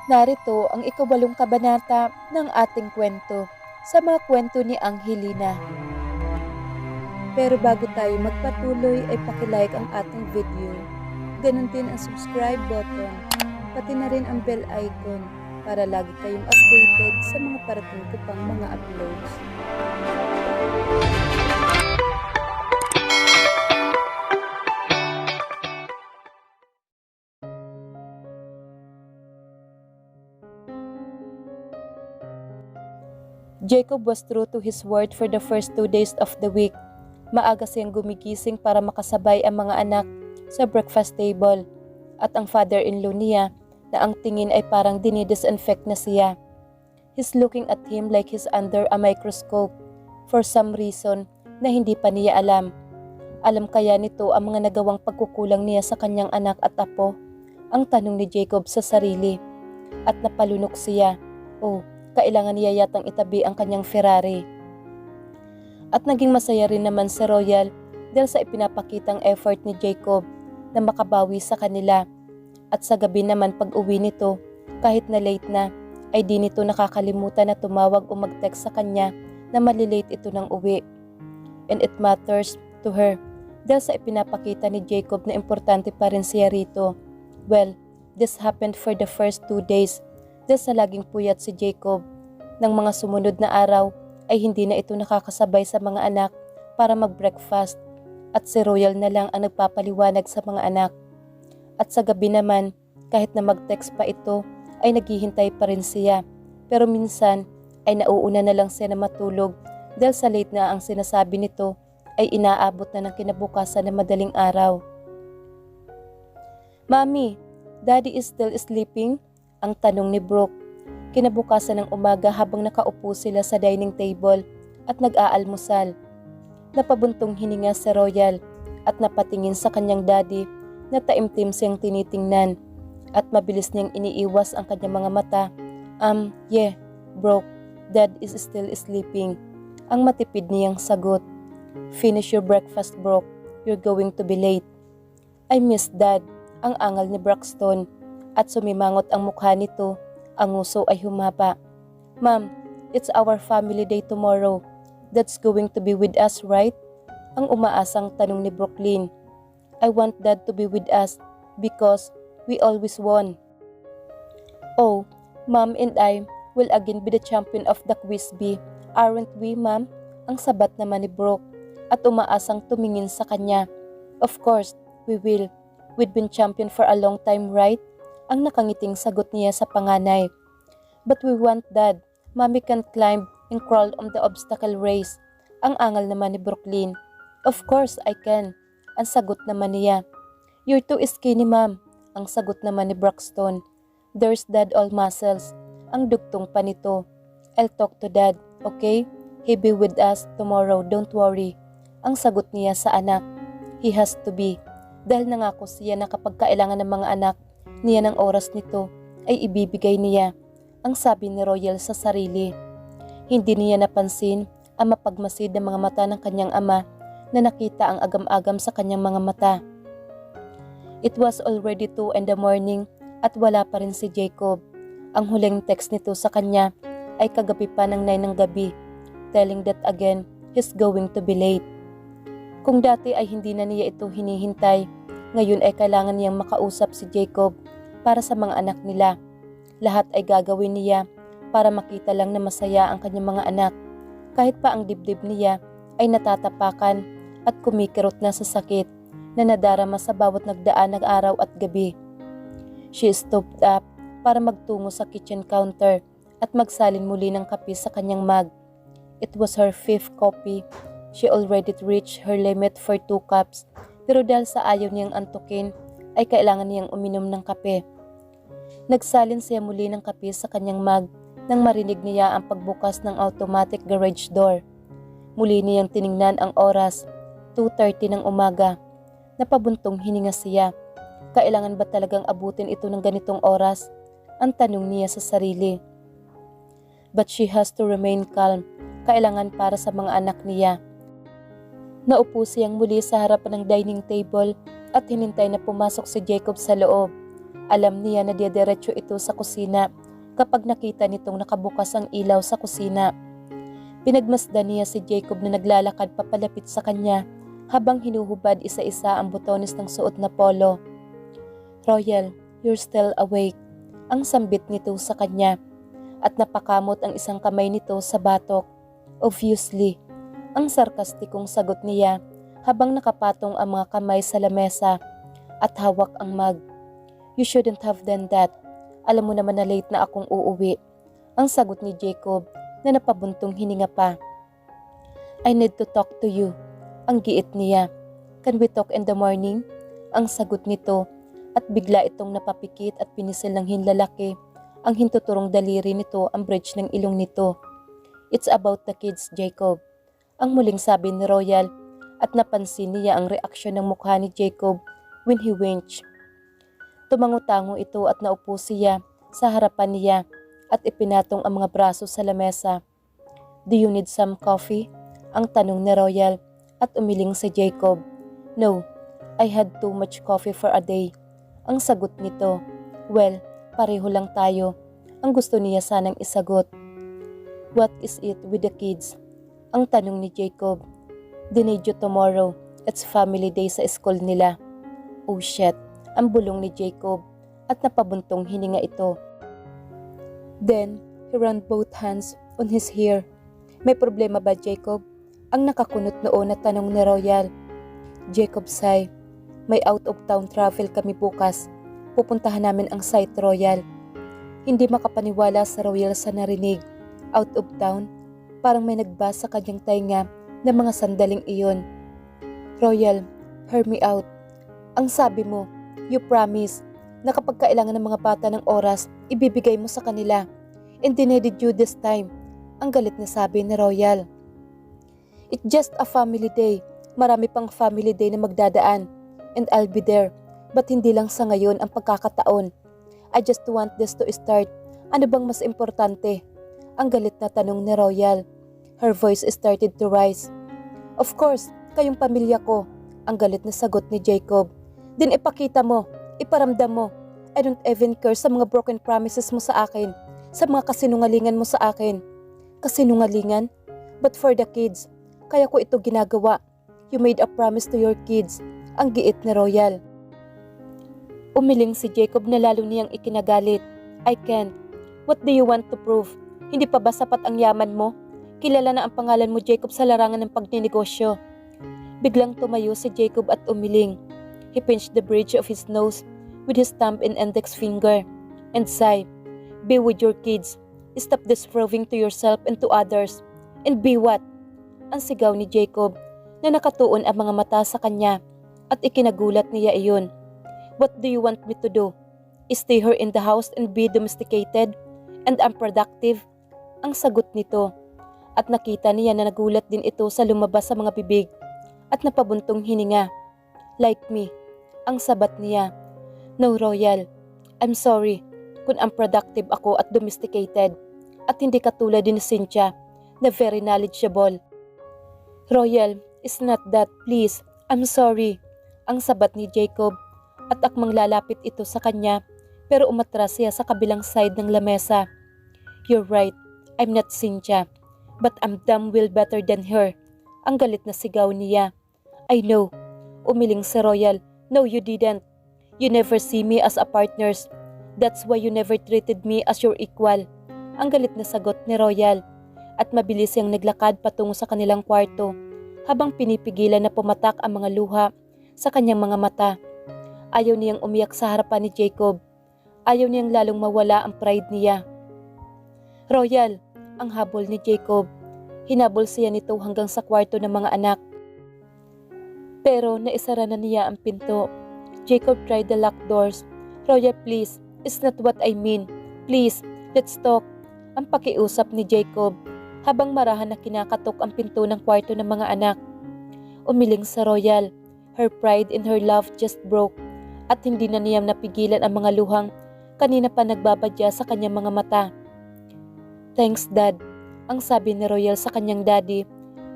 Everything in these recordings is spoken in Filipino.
Narito ang ikawalong kabanata ng ating kwento sa mga kwento ni Angelina. Pero bago tayo magpatuloy ay pakilike ang ating video. Ganon din ang subscribe button, pati na rin ang bell icon para lagi kayong updated sa mga parating ko pang mga uploads. Jacob was true to his word for the first 2 days of the week. Maaga siyang gumigising para makasabay ang mga anak sa breakfast table at ang father-in-law niya na ang tingin ay parang dinidisinfect na siya. He's looking at him like he's under a microscope for some reason na hindi pa niya alam. Alam kaya nito ang mga nagawang pagkukulang niya sa kanyang anak at apo? Ang tanong ni Jacob sa sarili. At napalunok siya. Oh, kailangan niya yatang itabi ang kanyang Ferrari. At naging masaya rin naman si Royal dahil sa ipinapakitang effort ni Jacob na makabawi sa kanila. At sa gabi naman pag uwi nito, kahit na late na, ay di nito nakakalimutan na tumawag o mag-text sa kanya na malilate ito ng uwi. And it matters to her dahil sa ipinapakita ni Jacob na importante pa rin siya rito. Well, this happened for the first 2 days dahil sa laging puyat si Jacob. Nang mga sumunod na araw ay hindi na ito nakakasabay sa mga anak para mag-breakfast at si Royal na lang ang nagpapaliwanag sa mga anak. At sa gabi naman, kahit na mag-text pa ito, ay naghihintay pa rin siya. Pero minsan ay nauuna na lang siya na matulog dahil sa late na ang sinasabi nito ay inaabot na ng kinabukasan na madaling araw. "Mommy, Daddy is still sleeping?" Ang tanong ni Brooke. Kinabukasan ng umaga habang nakaupo sila sa dining table at nag-aalmusal. Napabuntong hininga si Royal at napatingin sa kanyang daddy na taimtim siyang tinitingnan at mabilis niyang iniiwas ang kanyang mga mata. Yeah, Brooke, Dad is still sleeping." Ang matipid niyang sagot. "Finish your breakfast, Brooke. You're going to be late." "I miss Dad," ang angal ni Braxton at sumimangot ang mukha nito. Ang nguso ay humaba. "Ma'am, it's our family day tomorrow. Dad's going to be with us, right?" Ang umaasang tanong ni Brooklyn. "I want Dad to be with us because we always won." "Oh, Mom and I will again be the champion of the quiz bee, aren't we, Ma'am?" Ang sabat naman ni Brooke at umaasang tumingin sa kanya. "Of course, we will. We've been champion for a long time, right?" Ang nakangiting sagot niya sa panganay. "But we want Dad. Mommy can't climb and crawl on the obstacle race." Ang angal naman ni Brooklyn. "Of course I can." Ang sagot naman niya. "You're too skinny, Mom." Ang sagot naman ni Braxton. "There's Dad all muscles." Ang dugtong pa nito. "I'll talk to Dad, okay? He'll be with us tomorrow, don't worry." Ang sagot niya sa anak. "He has to be." Dahil nangako siya na kapag kailangan ng mga anak niya ng oras nito ay ibibigay niya. Ang sabi ni Royal sa sarili. Hindi niya napansin ang mapagmasid ng mga mata ng kanyang ama na nakita ang agam-agam sa kanyang mga mata. It was already 2 in the morning at wala pa rin si Jacob. Ang huling text nito sa kanya ay kagabi pa ng 9 ng gabi, telling that again he's going to be late. Kung dati ay hindi na niya ito hinihintay, ngayon ay kailangan niyang makausap si Jacob para sa mga anak nila. Lahat ay gagawin niya para makita lang na masaya ang kanyang mga anak. Kahit pa ang dibdib niya ay natatapakan at kumikirot na sa sakit na nadarama sa bawat nagdaan ng araw at gabi. She stood up para magtungo sa kitchen counter at magsalin muli ng kape sa kanyang mug. It was her 5th coffee. She already reached her limit for 2 cups. Pero dahil sa ayaw niyang antukin, ay kailangan niyang uminom ng kape. Nagsalin siya muli ng kape sa kanyang mug nang marinig niya ang pagbukas ng automatic garage door. Muli niyang tiningnan ang oras, 2:30 ng umaga. Napabuntong hininga siya. Kailangan ba talagang abutin ito ng ganitong oras? Ang tanong niya sa sarili. But she has to remain calm. Kailangan para sa mga anak niya. Naupo siyang muli sa harapan ng dining table at hinintay na pumasok si Jacob sa loob. Alam niya na didiretso ito sa kusina kapag nakita nitong nakabukas ang ilaw sa kusina. Pinagmasdan niya si Jacob na naglalakad papalapit sa kanya habang hinuhubad isa-isa ang botones ng suot na polo. "Royal, you're still awake," ang sambit nito sa kanya, at napakamot ang isang kamay nito sa batok. "Obviously," ang sarkastikong sagot niya habang nakapatong ang mga kamay sa lamesa at hawak ang mug. "You shouldn't have done that. Alam mo naman na late na akong uuwi," ang sagot ni Jacob na napabuntong hininga pa. "I need to talk to you," ang giit niya. "Can we talk in the morning?" ang sagot nito, at bigla itong napapikit at pinisil ng hinlalaki ang hintuturong daliri nito ang bridge ng ilong nito. "It's about the kids, Jacob," ang muling sabi ni Royal, at napansin niya ang reaksyon ng mukha ni Jacob when he winched. Tumango-tango ito at naupo siya sa harapan niya at ipinatong ang mga braso sa lamesa. "Do you need some coffee?" ang tanong ni Royal, at umiling si Jacob. "No, I had too much coffee for a day," ang sagot nito. "Well, pareho lang tayo," ang gusto niya sanang isagot. "What is it with the kids?" ang tanong ni Jacob. "They need you tomorrow. It's family day sa school nila." "Oh shit," ang bulong ni Jacob, at napabuntong hininga ito. Then, he ran both hands on his hair. "May problema ba, Jacob?" ang nakakunot noon na tanong ni Royal. Jacob sigh. "May out-of-town travel kami bukas. Pupuntahan namin ang site, Royal." Hindi makapaniwala sa Royal sa narinig. Out of town? Parang may nagbasa sa kanyang tainga ng mga sandaling iyon. "Royal, hear me out. Ang sabi mo, you promise na kapag kailangan ng mga bata ng oras, ibibigay mo sa kanila. And they needed you this time," ang galit na sabi ni Royal. "It's just a family day. Marami pang family day na magdadaan. And I'll be there. But hindi lang sa ngayon ang pagkakataon. I just want this to start. Ano bang mas importante?" ang galit na tanong ni Royal. Her voice started to rise. "Of course, kayong pamilya ko," ang galit na sagot ni Jacob. "Din ipakita mo, iparamdam mo. I don't even care sa mga broken promises mo sa akin, sa mga kasinungalingan mo sa akin." "Kasinungalingan? But for the kids, kaya ko ito ginagawa. You made a promise to your kids," ang giit ni Royal. Umiling si Jacob na lalo niyang ikinagalit. "I can't. What do you want to prove? Hindi pa ba sapat ang yaman mo? Kilala na ang pangalan mo, Jacob, sa larangan ng pagninegosyo." Biglang tumayo si Jacob at umiling. He pinched the bridge of his nose with his thumb and index finger and sighed. "Be with your kids. Stop disproving to yourself and to others. And be what?" ang sigaw ni Jacob na nakatuon ang mga mata sa kanya, at ikinagulat niya iyon. "What do you want me to do? Stay here in the house and be domesticated and unproductive?" ang sagot nito, at nakita niya na nagulat din ito sa lumabas sa mga bibig at napabuntong hininga. "Like me," ang sabat niya. "No, Royal. I'm sorry kung unproductive ako at domesticated at hindi katulad din ni Cynthia na very knowledgeable." "Royal, it's not that, please. I'm sorry," ang sabat ni Jacob, at akmang lalapit ito sa kanya pero umatras siya sa kabilang side ng lamesa. "You're right. I'm not Cynthia, but I'm damn well better than her," ang galit na sigaw niya. "I know," umiling si Royal. "No, you didn't. You never see me as a partners. That's why you never treated me as your equal," ang galit na sagot ni Royal, at mabilis siyang naglakad patungo sa kanilang kwarto habang pinipigilan na pumatak ang mga luha sa kanyang mga mata. Ayaw niyang umiyak sa harapan ni Jacob. Ayaw niyang lalong mawala ang pride niya. "Royal," ang habol ni Jacob. Hinabol siya nito hanggang sa kwarto ng mga anak. Pero naisara na niya ang pinto. Jacob tried the locked doors. "Royal, please. It's not what I mean. Please, let's talk," ang pakiusap ni Jacob habang marahan na kinakatok ang pinto ng kwarto ng mga anak. Umiling sa Royal. Her pride and her love just broke, at hindi na niya napigilan ang mga luhang kanina pa nagbabadya sa kanyang mga mata. "Thanks, Dad," ang sabi ni Royal sa kanyang daddy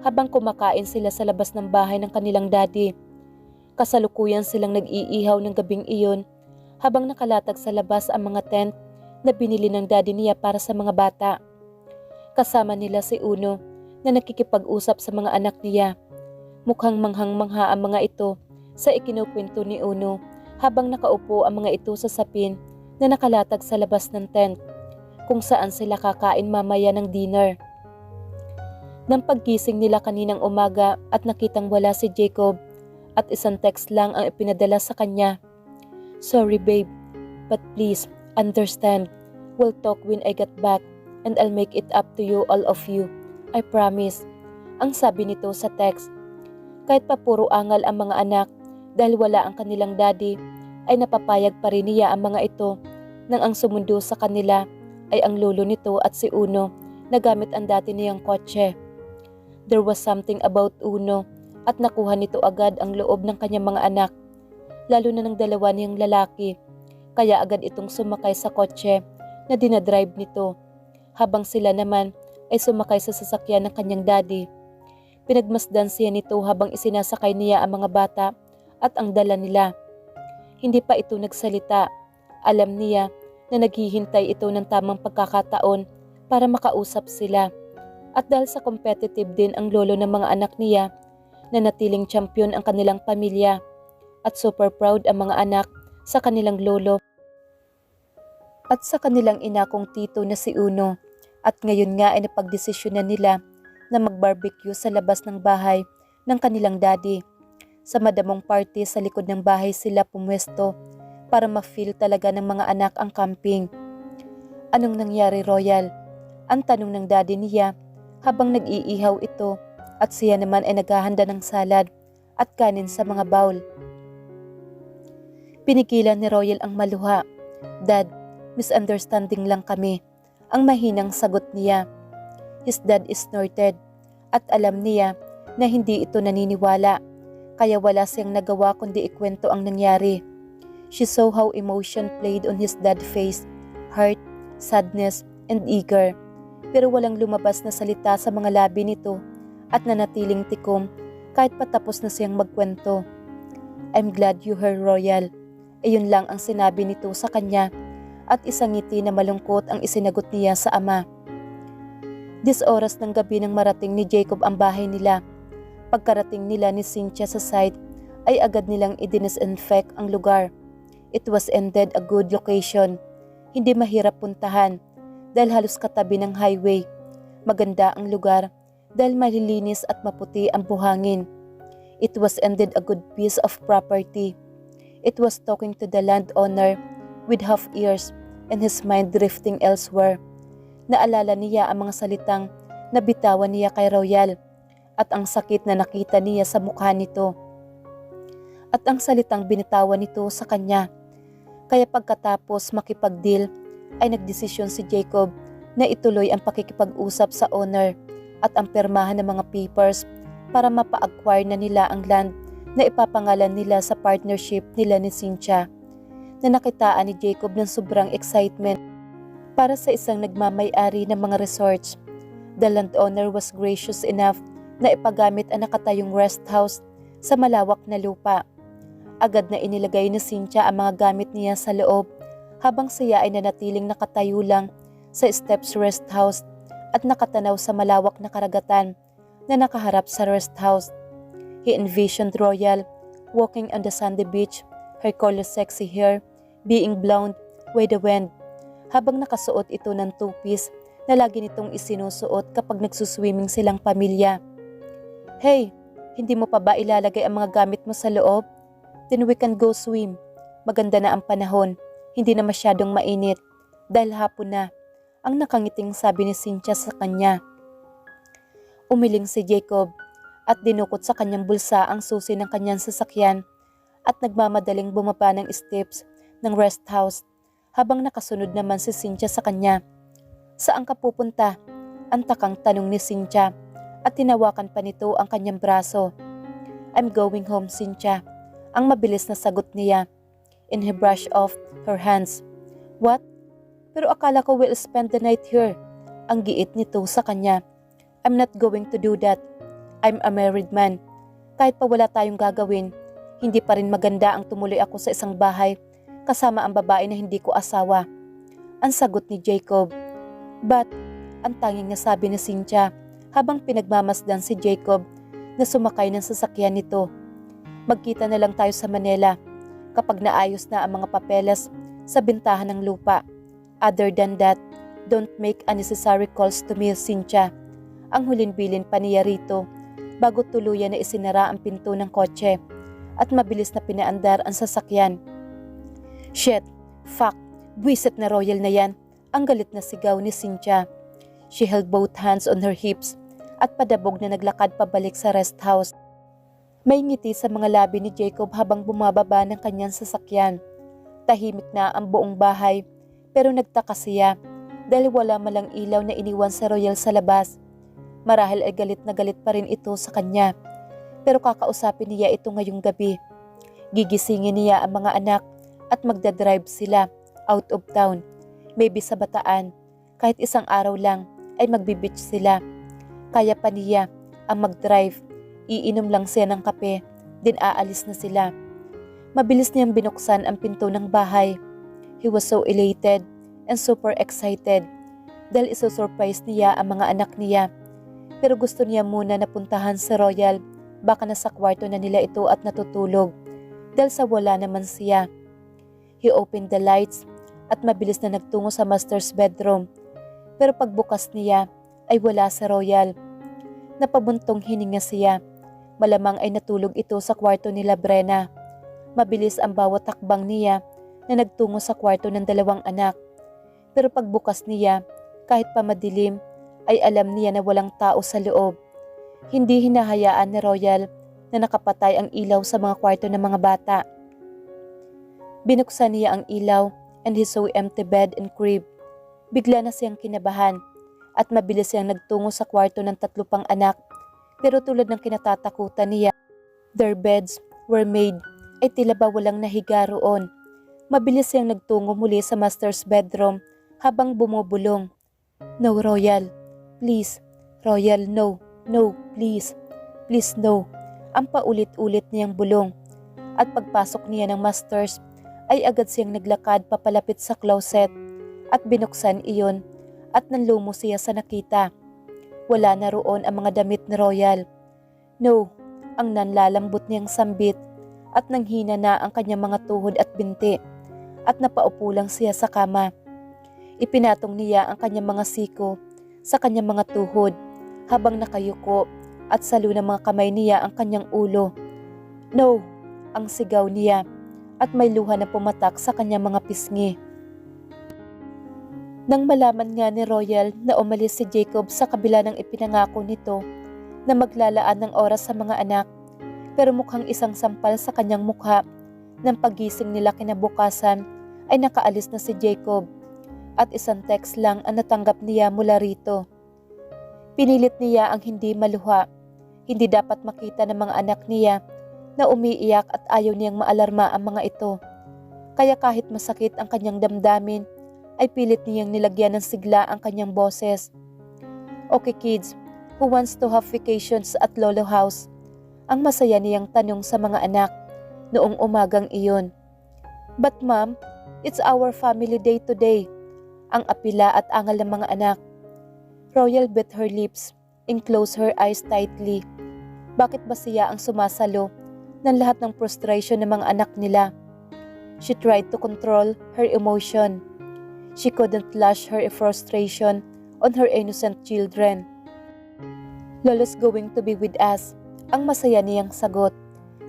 habang kumakain sila sa labas ng bahay ng kanilang daddy. Kasalukuyan silang nag-iihaw ng gabing iyon habang nakalatag sa labas ang mga tent na binili ng daddy niya para sa mga bata. Kasama nila si Uno na nakikipag-usap sa mga anak niya. Mukhang manghang-mangha ang mga ito sa ikinukwento ni Uno habang nakaupo ang mga ito sa sapin na nakalatag sa labas ng tent kung saan sila kakain mamaya ng dinner. Nang paggising nila kaninang umaga at nakitang wala si Jacob at isang text lang ang ipinadala sa kanya. "Sorry babe, but please understand. We'll talk when I get back and I'll make it up to you, all of you. I promise." Ang sabi nito sa text. Kahit pa puro angal ang mga anak dahil wala ang kanilang daddy, ay napapayag pa rin niya ang mga ito nang ang sumundo sa kanila ay ang lolo nito at si Uno na gamit ang dati niyang kotse. There was something about Uno at nakuha nito agad ang loob ng kanyang mga anak, lalo na ng dalawa niyang lalaki, kaya agad itong sumakay sa kotse na dinadrive nito, habang sila naman ay sumakay sa sasakyan ng kanyang daddy. Pinagmasdan siya nito habang isinasakay niya ang mga bata at ang dala nila. Hindi pa ito nagsalita. Alam niya na naghihintay ito ng tamang pagkakataon para makausap sila. At dahil sa competitive din ang lolo ng mga anak niya, na natiling champion ang kanilang pamilya at super proud ang mga anak sa kanilang lolo at sa kanilang ina kong tito na si Uno. At ngayon nga ay napagdesisyonan nila na mag-barbecue sa labas ng bahay ng kanilang daddy. Sa madamong party sa likod ng bahay sila pumwesto para ma-feel talaga ng mga anak ang camping. "Anong nangyari, Royal?" ang tanong ng daddy niya habang nag-iihaw ito at siya naman ay naghahanda ng salad at kanin sa mga bowl. Pinigilan ni Royal ang maluha. "Dad, misunderstanding lang kami," ang mahinang sagot niya. His dad snorted at alam niya na hindi ito naniniwala, kaya wala siyang nagawa kundi ikwento ang nangyari. She saw how emotion played on his dad's face, hurt, sadness, and eager. Pero walang lumabas na salita sa mga labi nito at nanatiling tikom kahit patapos na siyang magkwento. "I'm glad you heard, Royal." Ayun lang ang sinabi nito sa kanya at isang ngiti na malungkot ang isinagot niya sa ama. 10 oras ng gabi nang marating ni Jacob ang bahay nila. Pagkarating nila ni Cynthia sa site ay agad nilang i-disinfect ang lugar. It was indeed a good location. Hindi mahirap puntahan dahil halos katabi ng highway. Maganda ang lugar dahil malilinis at maputi ang buhangin. It was indeed a good piece of property. It was talking to the landowner with half ears and his mind drifting elsewhere. Naalala niya ang mga salitang nabitawan niya kay Royal at ang sakit na nakita niya sa mukha nito at ang salitang binitawan nito sa kanya. Kaya pagkatapos makipag-deal ay nagdesisyon si Jacob na ituloy ang pakikipag-usap sa owner at ang pirmahan ng mga papers para mapa-acquire na nila ang land na ipapangalan nila sa partnership nila ni Cynthia, na nakitaan ni Jacob ng sobrang excitement para sa isang nagmamay-ari ng mga resorts. The landowner was gracious enough na ipagamit ang nakatayong rest house sa malawak na lupa. Agad na inilagay ni Cynthia ang mga gamit niya sa loob habang siya ay nanatiling nakatayo lang sa steps rest house at nakatanaw sa malawak na karagatan na nakaharap sa rest house. He envisioned Royal walking on the sandy beach, her color sexy hair being blown with the wind, habang nakasuot ito ng two-piece na lagi nitong isinusuot kapag nagsuswimming silang pamilya. "Hey, hindi mo pa ba ilalagay ang mga gamit mo sa loob? Then we can go swim. Maganda na ang panahon, hindi na masyadong mainit dahil hapon na," ang nakangiting sabi ni Cynthia sa kanya. Umiling si Jacob at dinukot sa kanyang bulsa ang susi ng kanyang sasakyan at nagmamadaling bumaba ng steps ng rest house habang nakasunod naman si Cynthia sa kanya. "Saan ka pupunta?" ang takang tanong ni Cynthia at tinawakan pa nito ang kanyang braso. "I'm going home, Cynthia," ang mabilis na sagot niya. And he brushed off her hands. "What? Pero akala ko we'll spend the night here," ang giit nito sa kanya. "I'm not going to do that. I'm a married man. Kahit pa wala tayong gagawin, hindi pa rin maganda ang tumuloy ako sa isang bahay kasama ang babae na hindi ko asawa. Ang sagot ni Jacob. But, ang tanging nasabi ni Cynthia habang pinagmamasdan si Jacob na sumakay ng sasakyan nito. Magkita na lang tayo sa Manila kapag naayos na ang mga papeles sa bintahan ng lupa. Other than that, don't make unnecessary calls to me, Cynthia. Ang huling-bilin pa niya rito bago tuluyan na isinara ang pinto ng kotse at mabilis na pinaandar ang sasakyan. Shit, fuck, buwisit na Royal na yan, ang galit na sigaw ni Cynthia. She held both hands on her hips at padabog na naglakad pabalik sa rest house. May ngiti sa mga labi ni Jacob habang bumababa ng kanyang sasakyan. Tahimik na ang buong bahay pero nagtaka siya dahil wala malang ilaw na iniwan sa Royal sa labas. Marahil ay galit na galit pa rin ito sa kanya pero kakausapin niya ito ngayong gabi. Gigisingin niya ang mga anak at magdadrive sila out of town, maybe sa Bataan. Kahit isang araw lang ay magbi-beach sila. Kaya pa niya ang mag-drive. Iinom lang siya ng kape, din aalis na sila. Mabilis niyang binuksan ang pinto ng bahay. He was so elated and super excited dahil isosurprise niya ang mga anak niya. Pero gusto niya muna na puntahan si Royal, baka nasa kwarto na nila ito at natutulog dahil sa wala naman siya. He opened the lights at mabilis na nagtungo sa master's bedroom. Pero pagbukas niya ay wala si Royal. Napabuntong hininga siya. Malamang ay natulog ito sa kwarto nila Brenna. Mabilis ang bawat takbang niya na nagtungo sa kwarto ng dalawang anak. Pero pagbukas niya, kahit pa madilim, ay alam niya na walang tao sa loob. Hindi hinahayaan ni Royal na nakapatay ang ilaw sa mga kwarto ng mga bata. Binuksan niya ang ilaw and he saw empty bed and crib. Bigla na siyang kinabahan at mabilis siyang nagtungo sa kwarto ng 3 pang anak. Pero tulad ng kinatatakutan niya, their beds were made ay tila ba walang nahiga roon. Mabilis siyang nagtungo muli sa master's bedroom habang bumubulong. No, Royal. Please. Royal, no. No, please. Please, no. Ang paulit-ulit niyang bulong. At pagpasok niya ng masters ay agad siyang naglakad papalapit sa closet at binuksan iyon at nanlumo siya sa nakita. Wala na roon ang mga damit ni Royal. No, ang nanlalambot niyang sambit at nanghina na ang kanyang mga tuhod at binti at napaupo lang siya sa kama. Ipinatong niya ang kanyang mga siko sa kanyang mga tuhod habang nakayuko at salo ng mga kamay niya ang kanyang ulo. No, ang sigaw niya at may luha na pumatak sa kanyang mga pisngi. Nang malaman nga ni Royal na umalis si Jacob sa kabila ng ipinangako nito na maglalaan ng oras sa mga anak, pero mukhang isang sampal sa kanyang mukha nang paggising nila kinabukasan ay nakaalis na si Jacob at isang text lang ang natanggap niya mula rito. Pinilit niya ang hindi maluha. Hindi dapat makita ng mga anak niya na umiiyak at ayaw niyang maalarma ang mga ito. Kaya kahit masakit ang kanyang damdamin, ay pilit niyang nilagyan ng sigla ang kanyang boses. Okay kids, who wants to have vacations at Lolo House? Ang masaya niyang tanong sa mga anak noong umagang iyon. But ma'am, it's our family day today. Ang apila at angal ng mga anak. Royal bit her lips and closed her eyes tightly. Bakit ba siya ang sumasalo ng lahat ng frustration ng mga anak nila? She tried to control her emotion. She couldn't lash her frustration on her innocent children. Lolo's going to be with us, ang masaya niyang sagot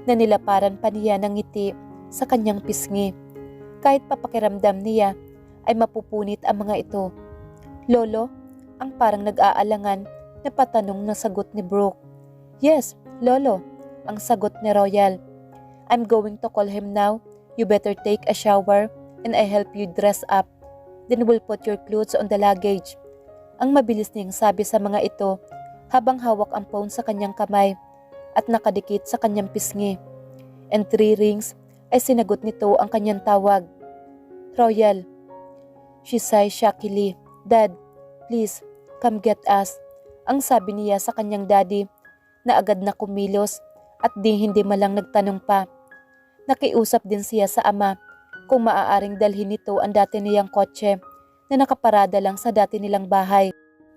na nilaparan pa niya ng ngiti sa kanyang pisngi. Kahit papakiramdam niya ay mapupunit ang mga ito. Lolo, ang parang nag-aalangan na patanong na sagot ni Brooke. Yes, Lolo, ang sagot ni Royal. I'm going to call him now. You better take a shower and I help you dress up. Then we'll put your clothes on the luggage. Ang mabilis niyang sabi sa mga ito habang hawak ang phone sa kanyang kamay at nakadikit sa kanyang pisngi. And 3 rings ay sinagot nito ang kanyang tawag. Royal. She sighed shockingly. Dad, please, come get us. Ang sabi niya sa kanyang daddy na agad na kumilos at hindi malang nagtanong pa. Nakiusap din siya sa ama kung maaaring dalhin nito ang dati niyang kotse na nakaparada lang sa dati nilang bahay.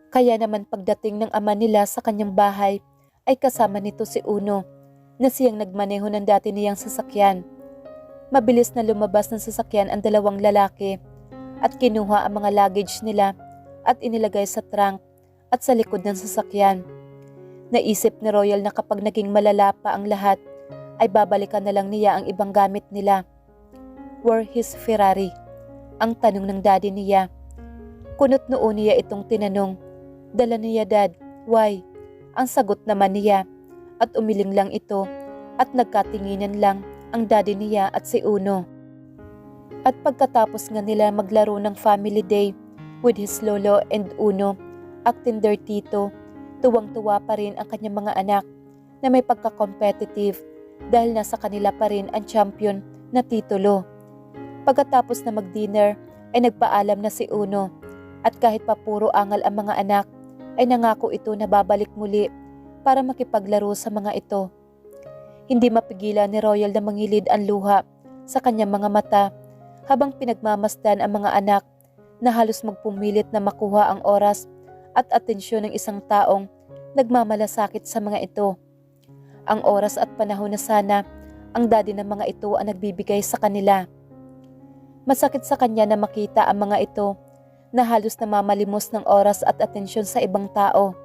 Kaya naman pagdating ng ama nila sa kanyang bahay ay kasama nito si Uno na siyang nagmaneho ng dati niyang sasakyan. Mabilis na lumabas ng sasakyan ang dalawang lalaki at kinuha ang mga luggage nila at inilagay sa trunk at sa likod ng sasakyan. Naisip ni Royal na kapag naging malala pa ang lahat ay babalikan na lang niya ang ibang gamit nila. Where his Ferrari? Ang tanong ng daddy niya. Kunot noon niya itong tinanong. Dala niya, Dad. Why? Ang sagot naman niya at umiling lang ito at nagkatinginan lang ang daddy niya at si Uno. At pagkatapos nga nila maglaro ng family day with his lolo and Uno, acting their tito, tuwang-tuwa pa rin ang kanyang mga anak na may pagka-competitive dahil nasa kanila pa rin ang champion na titulo. Pagkatapos na mag-dinner ay nagpaalam na si Uno at kahit pa puro angal ang mga anak ay nangako ito na babalik muli para makipaglaro sa mga ito. Hindi mapigilan ni Royal na mangilid ang luha sa kanyang mga mata habang pinagmamasdan ang mga anak na halos magpumilit na makuha ang oras at atensyon ng isang taong nagmamalasakit sa mga ito. Ang oras at panahon na sana ang daddy ng mga ito ang nagbibigay sa kanila. Masakit sa kanya na makita ang mga ito na halos namamalimos ng oras at atensyon sa ibang tao.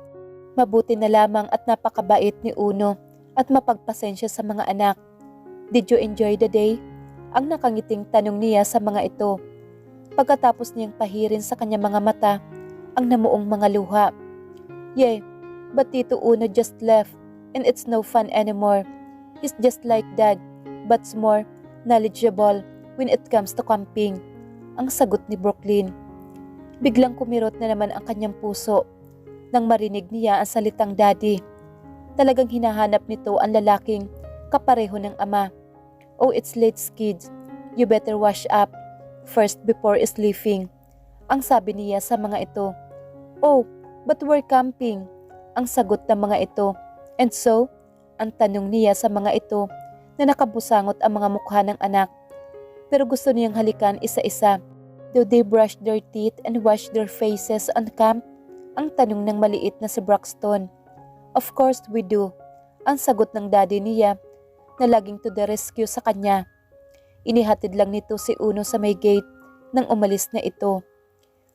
Mabuti na lamang at napakabait ni Uno at mapagpasensya sa mga anak. Did you enjoy the day? Ang nakangiting tanong niya sa mga ito. Pagkatapos niyang pahirin sa kanyang mga mata ang namuong mga luha. Yeah, but Tito Uno just left and it's no fun anymore. He's just like Dad, but's more knowledgeable when it comes to camping. Ang sagot ni Brooklyn. Biglang kumirot na naman ang kanyang puso nang marinig niya ang salitang daddy. Talagang hinahanap nito ang lalaking kapareho ng ama. Oh, it's late, kids. You better wash up first before sleeping. Ang sabi niya sa mga ito. Oh, but we're camping. Ang sagot ng mga ito. And so, ang tanong niya sa mga ito na nakabusangot ang mga mukha ng anak. Pero gusto niyang halikan isa-isa. Do they brush their teeth and wash their faces on camp? Ang tanong ng maliit na si Braxton. Of course we do. Ang sagot ng daddy niya na laging to the rescue sa kanya. Inihatid lang nito si Uno sa may gate nang umalis na ito.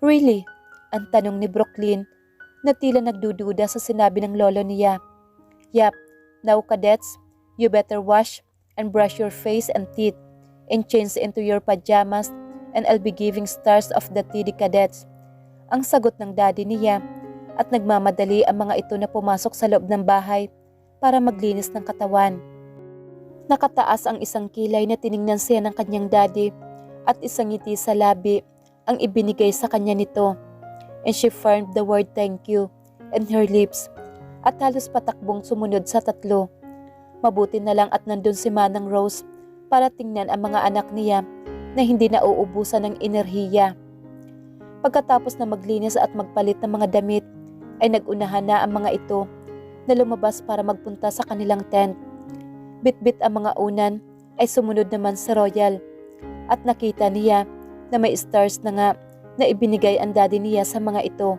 Really? Ang tanong ni Brooklyn na tila nagdududa sa sinabi ng lolo niya. Yap, now cadets, you better wash and brush your face and teeth and change into your pajamas and I'll be giving stars of the TD cadets. Ang sagot ng daddy niya at nagmamadali ang mga ito na pumasok sa loob ng bahay para maglinis ng katawan. Nakataas ang isang kilay na tiningnan siya ng kanyang daddy at isang ngiti sa labi ang ibinigay sa kanya nito. And she formed the word thank you in her lips at halos patakbong sumunod sa tatlo. Mabuti na lang at nandun si Manang Rose para tingnan ang mga anak niya na hindi nauubusan ng enerhiya. Pagkatapos na maglinis at magpalit ng mga damit, ay nagunahan na ang mga ito na lumabas para magpunta sa kanilang tent. Bit-bit ang mga unan ay sumunod naman sa Royal at nakita niya na may stars na nga na ibinigay ang daddy niya sa mga ito.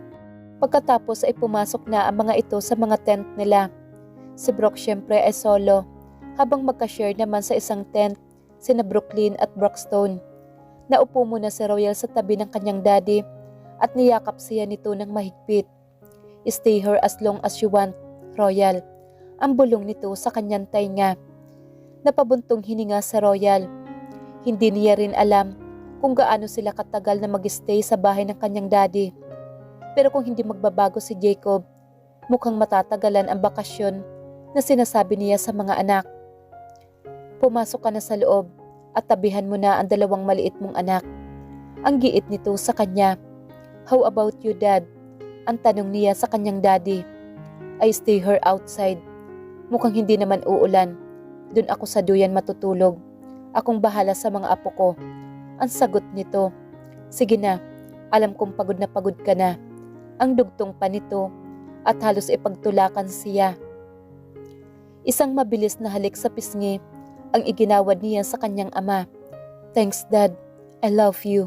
Pagkatapos ay pumasok na ang mga ito sa mga tent nila. Si Brock syempre ay solo habang magka-share naman sa isang tent sina Brooklyn at Braxton. Naupo muna si Royal sa tabi ng kanyang daddy at niyakap siya nito ng mahigpit. Stay here as long as you want, Royal. Ang bulong nito sa kanyang tainga. Napabuntong hininga sa Royal. Hindi niya rin alam kung gaano sila katagal na mag-stay sa bahay ng kanyang daddy. Pero kung hindi magbabago si Jacob, mukhang matatagalan ang bakasyon na sinasabi niya sa mga anak. Pumasok ka na sa loob at tabihan mo na ang dalawang maliit mong anak. Ang giit nito sa kanya. How about you, Dad? Ang tanong niya sa kanyang daddy. I stay here outside. Mukhang hindi naman uulan. Doon ako sa duyan matutulog. Akong bahala sa mga apo ko. Ang sagot nito. Sige na, alam kong pagod na pagod ka na. Ang dugtong pa nito at halos ipagtulakan siya. Isang mabilis na halik sa pisngi ang iginawad niya sa kanyang ama. Thanks, Dad. I love you.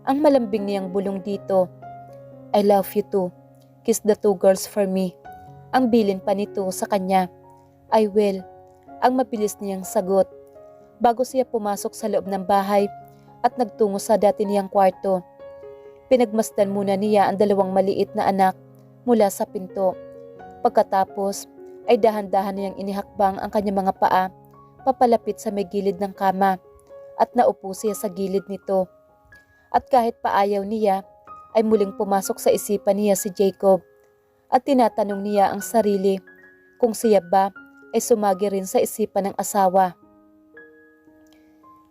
Ang malambing niyang bulong dito. I love you too. Kiss the two girls for me. Ang bilin pa nito sa kanya. I will. Ang mabilis niyang sagot. Bago siya pumasok sa loob ng bahay at nagtungo sa dati niyang kwarto. Pinagmasdan muna niya ang dalawang maliit na anak mula sa pinto. Pagkatapos ay dahan-dahan niyang inihakbang ang kanyang mga paa papalapit sa may gilid ng kama at naupo siya sa gilid nito. At kahit paayaw niya ay muling pumasok sa isipan niya si Jacob at tinatanong niya ang sarili kung siya ba ay sumagi rin sa isipan ng asawa.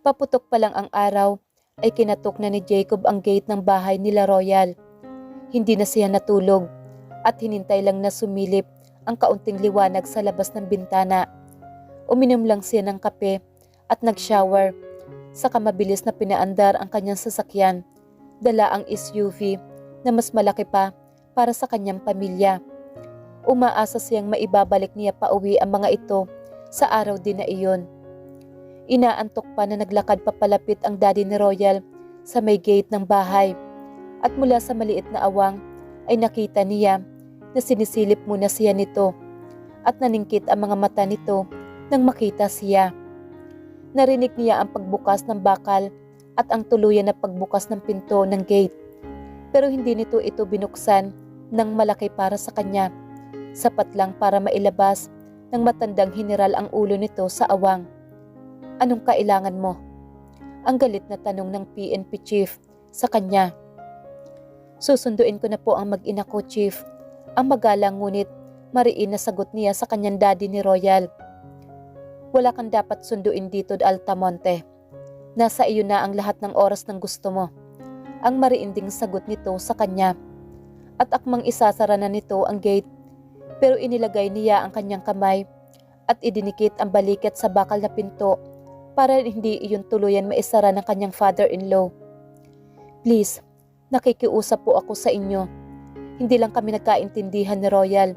Paputok pa lang ang araw ay kinatok na ni Jacob ang gate ng bahay nila Royal. Hindi na siya natulog at hinintay lang na sumilip ang kaunting liwanag sa labas ng bintana. Uminom lang siya ng kape at nag-shower. Saka mabilis na pinaandar ang kanyang sasakyan. Dala ang SUV na mas malaki pa para sa kanyang pamilya. Umaasa siyang maibabalik niya pa uwi ang mga ito sa araw din na iyon. Inaantok pa na naglakad papalapit ang daddy ni Royal sa may gate ng bahay. At mula sa maliit na awang ay nakita niya na sinisilip muna siya nito at naningkit ang mga mata nito nang makita siya. Narinig niya ang pagbukas ng bakal at ang tuluyan na pagbukas ng pinto ng gate. Pero hindi nito ito binuksan ng malaki para sa kanya. Sapat lang para mailabas ng matandang general ang ulo nito sa awang. Anong kailangan mo? Ang galit na tanong ng PNP chief sa kanya. Susunduin ko na po ang mag-ina ko, chief. Ang magalang ngunit mariin na sagot niya sa kanyang daddy ni Royal. Wala kang dapat sunduin dito, Altamonte. Nasa iyo na ang lahat ng oras ng gusto mo. Ang mariinding sagot nito sa kanya. At akmang isasara na nito ang gate. Pero inilagay niya ang kanyang kamay at idinikit ang balikat sa bakal na pinto para hindi iyon tuluyan maisara ng kanyang father-in-law. Please, nakikiusap po ako sa inyo. Hindi lang kami nagkaintindihan ni Royal.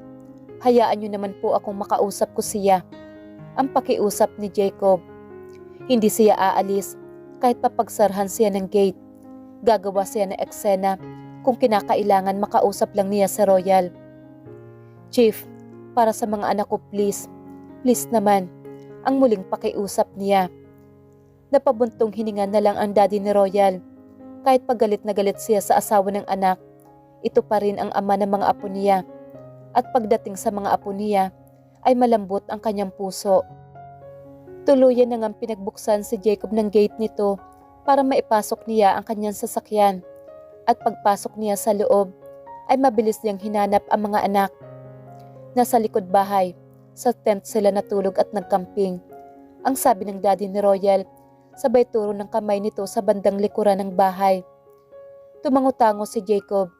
Hayaan niyo naman po akong makausap ko siya. Ang pakiusap ni Jacob. Hindi siya aalis kahit papagsarhan siya ng gate. Gagawa siya ng eksena kung kinakailangan makausap lang niya sa Royal. Chief, para sa mga anak ko please. Please naman, ang muling pakiusap niya. Napabuntong hininga na lang ang daddy ni Royal. Kahit pagalit na galit siya sa asawa ng anak, ito pa rin ang ama ng mga apo niya. At pagdating sa mga apo niya, ay malambot ang kanyang puso. Tuluyan na ngang pinagbuksan si Jacob ng gate nito para maipasok niya ang kanyang sasakyan. At pagpasok niya sa loob, ay mabilis niyang hinanap ang mga anak. Nasa likod bahay, sa tent sila natulog at nagcamping. Ang sabi ng daddy ni Royal, sabay turo ng kamay nito sa bandang likuran ng bahay. Tumango-tango si Jacob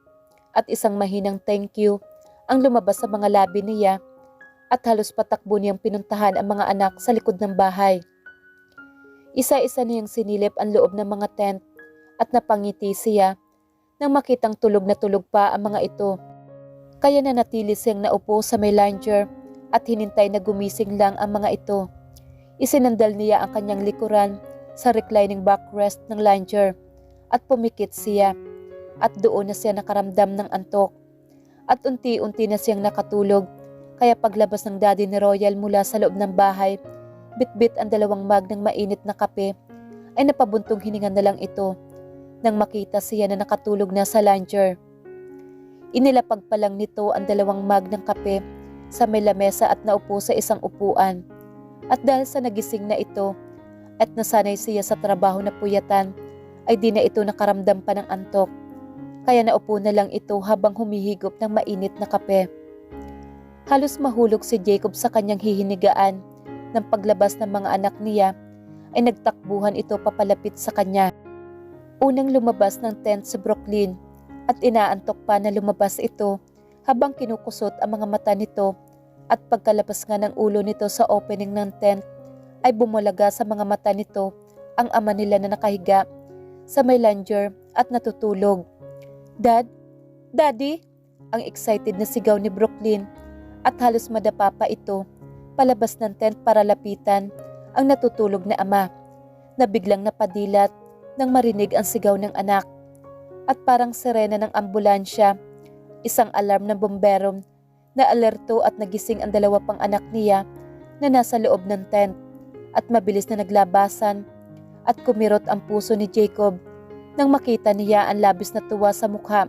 at isang mahinang thank you ang lumabas sa mga labi niya at halos patakbo niyang pinuntahan ang mga anak sa likod ng bahay. Isa-isa niyang sinilip ang loob ng mga tent at napangiti siya nang makitang tulog na tulog pa ang mga ito. Kaya nanatili siyang naupo sa may lounger at hinintay na gumising lang ang mga ito. Isinandal niya ang kanyang likuran sa reclining backrest ng lounger at pumikit siya at doon na siya nakaramdam ng antok at unti-unti na siyang nakatulog. Kaya paglabas ng daddy ni Royal mula sa loob ng bahay, bitbit ang dalawang mug ng mainit na kape ay napabuntong hininga na lang ito nang makita siya na nakatulog na sa lounger. Inilapag pa lang nito ang dalawang mug ng kape sa may lamesa at naupo sa isang upuan. At dahil sa nagising na ito at nasanay siya sa trabaho na puyatan, ay di na ito nakaramdam pa ng antok. Kaya naupo na lang ito habang humihigop ng mainit na kape. Halos mahulog si Jacob sa kanyang hihinigaan nang paglabas ng mga anak niya ay nagtakbuhan ito papalapit sa kanya. Unang lumabas ng tent si Brooklyn at inaantok pa na lumabas ito habang kinukusot ang mga mata nito at pagkalabas nga ng ulo nito sa opening ng tent ay bumulaga sa mga mata nito ang ama nila na nakahiga sa may lounger at natutulog. Dad? Daddy? Ang excited na sigaw ni Brooklyn at halos madapa pa ito palabas ng tent para lapitan ang natutulog na ama. na biglang napadilat nang marinig ang sigaw ng anak. At parang sirena ng ambulansya, isang alarm ng bombero, na alerto at nagising ang dalawa pang anak niya na nasa loob ng tent, at mabilis na naglabasan at kumirot ang puso ni Jacob nang makita niya ang labis na tuwa sa mukha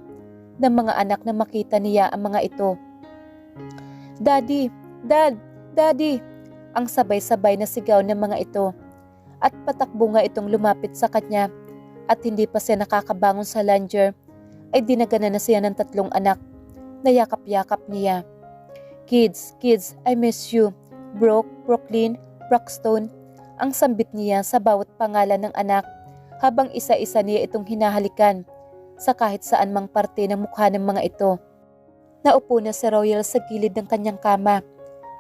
ng mga anak na makita niya ang mga ito. "Daddy! Dad! Daddy!" ang sabay-sabay na sigaw ng mga ito, at patakbo nga itong lumapit sa kanya, at hindi pa siya nakakabangon sa lounger ay dinagana na siya ng 3 anak na yakap-yakap niya. Kids, I miss you. Brooke, Brooklyn, Brockstone," ang sambit niya sa bawat pangalan ng anak habang isa-isa niya itong hinahalikan sa kahit saan mang parte ng mukha ng mga ito. Naupo na si Royal sa gilid ng kanyang kama,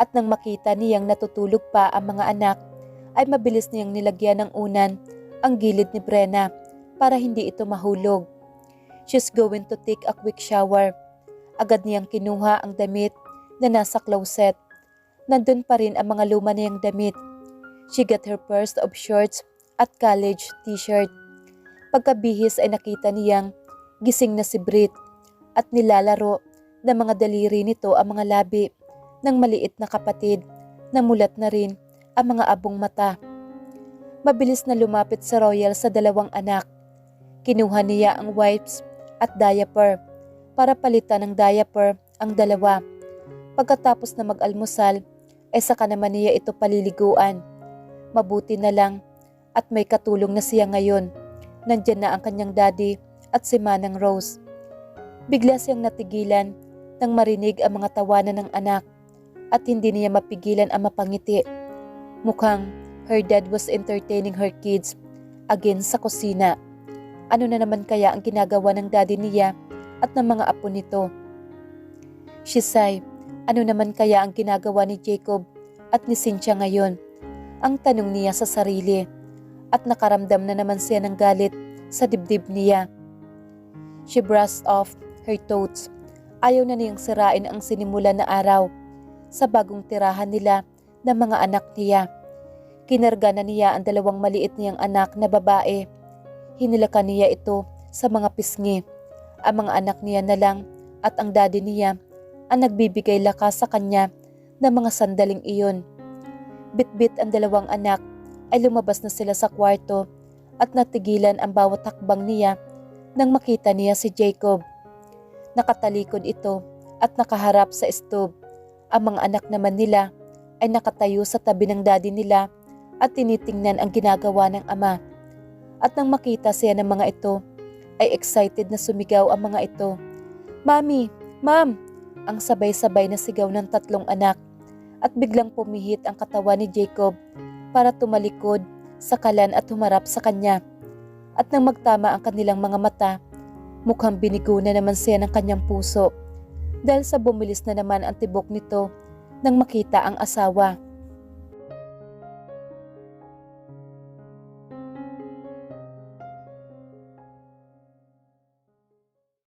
at nang makita niyang natutulog pa ang mga anak ay mabilis niyang nilagyan ng unan ang gilid ni Brenna para hindi ito mahulog. She's going to take a quick shower. Agad niyang kinuha ang damit na nasa closet. Nandun pa rin ang mga luma niyang damit. She got her purse of shorts at college t-shirt. Pagkabihis ay nakita niyang gising na si Brit at nilalaro ng mga daliri nito ang mga labi ng maliit na kapatid na mulat na rin ang mga abong mata. Mabilis na lumapit si Royal sa 2 anak. Kinuha niya ang wipes at diaper para palitan ng diaper ang 2. Pagkatapos na mag-almusal ay saka naman niya ito paliliguan. Mabuti na lang at may katulong na siya ngayon. Nandyan na ang kanyang daddy at si Manang Rose. Bigla siyang natigilan nang marinig ang mga tawanan ng anak, at hindi niya mapigilan ang mapangiti. Mukhang her dad was entertaining her kids again sa kusina. Ano na naman kaya ang ginagawa ng daddy niya at ng mga apo nito? She sighed. Ano naman kaya ang ginagawa ni Jacob at ni Cynthia ngayon? Ang tanong niya sa sarili, at nakaramdam na naman siya ng galit sa dibdib niya. She brushed off her thoughts. Ayaw na niyang sirain ang sinimulan na araw sa bagong tirahan nila ng mga anak niya. Kinarga na niya ang 2 maliit niyang anak na babae. Hinilakan niya ito sa mga pisngi. Ang mga anak niya na lang at ang daddy niya ang nagbibigay lakas sa kanya ng mga sandaling iyon. Bit-bit ang 2 anak ay lumabas na sila sa kwarto, at natigilan ang bawat hakbang niya nang makita niya si Jacob. Nakatalikod ito at nakaharap sa stove. Ang mga anak naman nila ay nakatayo sa tabi ng daddy nila at tinitingnan ang ginagawa ng ama. At nang makita siya ng mga ito, ay excited na sumigaw ang mga ito. "Mommy! Mom!" ang sabay-sabay na sigaw ng 3 anak, at biglang pumihit ang katawan ni Jacob para tumalikod sa kalan at humarap sa kanya. At nang magtama ang kanilang mga mata, mukhang binigo na naman siya ng kanyang puso dahil sa bumilis na naman ang tibok nito nang makita ang asawa.